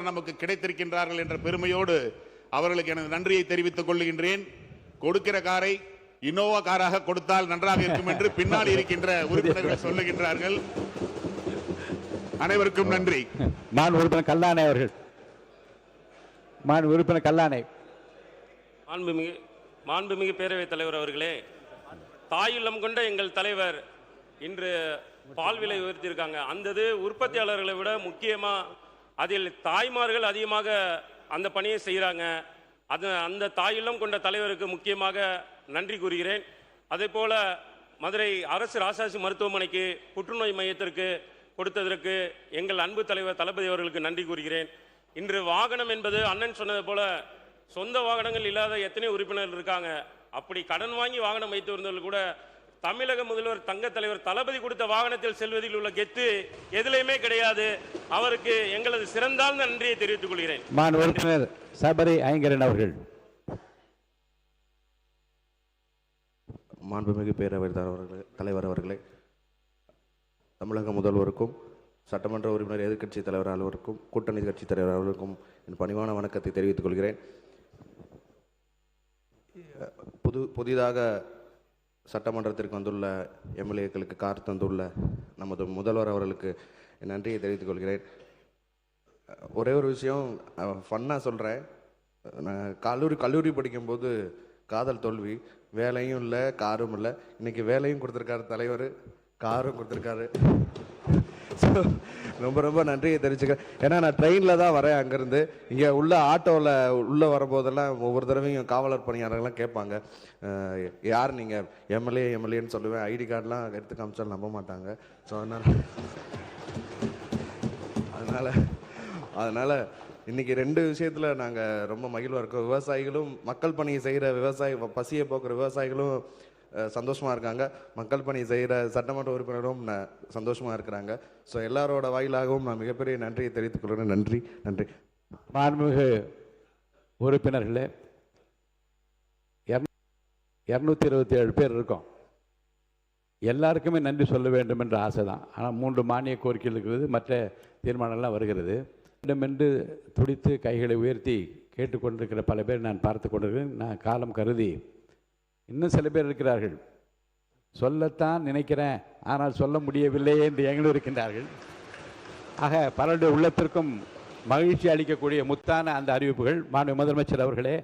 நமக்கு கிடைத்திருக்கின்றார்கள் என்ற பெருமையோடு அவர்களுக்கு எனது நன்றியை தெரிவித்துக் கொள்கின்றேன். கொடுக்கிற காரை இனோவா காராக கொடுத்தால் நன்றாக இருக்கும் என்று பின்னால் இருக்கின்ற உறுப்பினர்கள் சொல்லுகின்றார்கள். அனைவருக்கும் நன்றி. மான் உறுப்பினர் கல்லானை அவர்கள். மான் உறுப்பினர் கல்லானை. மாண்புமிகு பேரவைத் தலைவர் அவர்களே, தாயுள்ளம் கொண்ட எங்கள் தலைவர் இன்று பால் விலை உயர்த்தியிருக்காங்க. அந்த உற்பத்தியாளர்களை விட முக்கியமா அதில் தாய்மார்கள் அதிகமாக அந்த பணியை செய்கிறாங்க. அந்த தாயுள்ளம் கொண்ட தலைவருக்கு முக்கியமாக நன்றி கூறுகிறேன். அதே போல மதுரை அரசு ராசாசி மருத்துவமனைக்கு புற்றுநோய் மையத்திற்கு கொடுத்ததற்கு எங்கள் அன்பு தலைவர் தளபதி அவர்களுக்கு நன்றி கூறுகிறேன். இன்று வாகனம் என்பது அண்ணன் சொன்னது போல சொந்த வாகனங்கள் இல்லாத எத்தனை உறுப்பினர்கள் இருக்காங்க. அப்படி கடன் வாங்கி வாகனம் வைத்து இருந்தவர்கள் கூட தமிழக முதல்வர் தங்க தலைவர் தளபதி கொடுத்த வாகனத்தில் செல்வதில் உள்ள கெத்து எதிலையுமே கிடையாது. அவருக்கு எங்களது சிறந்தாழ்ந்த நன்றியை தெரிவித்துக் கொள்கிறேன். மான் உறுப்பினர் சபரி ஐங்கரன் அவர்கள். மாண்புமிகு பேரவைத் தலைவர் அவர்களே, தமிழக முதல்வருக்கும் சட்டமன்ற உறுப்பினர் எதிர்க்கட்சி தலைவர் அலுவலருக்கும் கூட்டணி கட்சி தலைவர் அலுவலருக்கும் என் பணிவான வணக்கத்தை தெரிவித்துக் கொள்கிறேன். புதிதாக சட்டமன்றத்திற்கு வந்துள்ள எம்எல்ஏக்களுக்கு கார் தந்துள்ள நமது முதல்வர் அவர்களுக்கு என் நன்றியை தெரிவித்துக் கொள்கிறேன். ஒரே ஒரு விஷயம் ஃபன்னாக சொல்கிறேன். நான் கல்லூரி படிக்கும்போது காதல் தோல்வி, வேலையும் இல்லை காரும் இல்லை. இன்னைக்கு வேலையும் கொடுத்துருக்காரு தலைவர், காரும் கொடுத்துருக்காரு. ரொம்ப ரொம்ப நன்றியை தெரிவிச்சுக்கிறேன். ஏன்னா நான் ட்ரெயினில் தான் வரேன். அங்கேருந்து இங்கே உள்ள ஆட்டோவில் உள்ளே வரும்போதெல்லாம் ஒவ்வொரு தடவையும் காவலர் பணியாளர்கள்லாம் கேட்பாங்க, யார் நீங்கள் எம்எல்ஏன்னு சொல்லுவேன். ஐடி கார்டெலாம் எடுத்து காமிச்சாலும் நம்ப மாட்டாங்க. ஸோ அதனால் இன்றைக்கி 2 விஷயத்தில் நாங்கள் ரொம்ப மகிழ்வாக இருக்கோம். விவசாயிகளும் மக்கள் பணியை செய்கிற பசியை போக்குற விவசாயிகளும் சந்தோஷமாக இருக்காங்க. மக்கள் பணி செய்கிற சட்டமன்ற உறுப்பினரும் சந்தோஷமாக இருக்கிறாங்க. ஸோ எல்லாரோட வாயிலாகவும் நான் மிகப்பெரிய நன்றியை தெரிவித்துக் கொள்கிறேன். நன்றி நன்றி. மாண்புமிகு உறுப்பினர்களே, 227 பேர் இருக்கோம். எல்லாருக்குமே நன்றி சொல்ல வேண்டும் என்ற ஆசை தான். ஆனால் 3 மானிய கோரிக்கைகள் இருக்கிறது, மற்ற தீர்மானங்கள்லாம் வருகிறது. என்று துடித்து கைகளை உயர்த்தி கேட்டுக்கொண்டிருக்கிற பல பேர் நான் பார்த்து கொண்டிருக்கிறேன். நான் காலம் கருதி இன்னும் சில பேர் இருக்கிறார்கள், சொல்லத்தான் நினைக்கிறேன் ஆனால் சொல்ல முடியவில்லையே என்று எங்களும் இருக்கின்றார்கள். ஆக பலருடைய உள்ளத்திற்கும் மகிழ்ச்சி அளிக்கக்கூடிய முத்தான அந்த அறிவிப்புகள் மாண்பு முதலமைச்சர் அவர்களே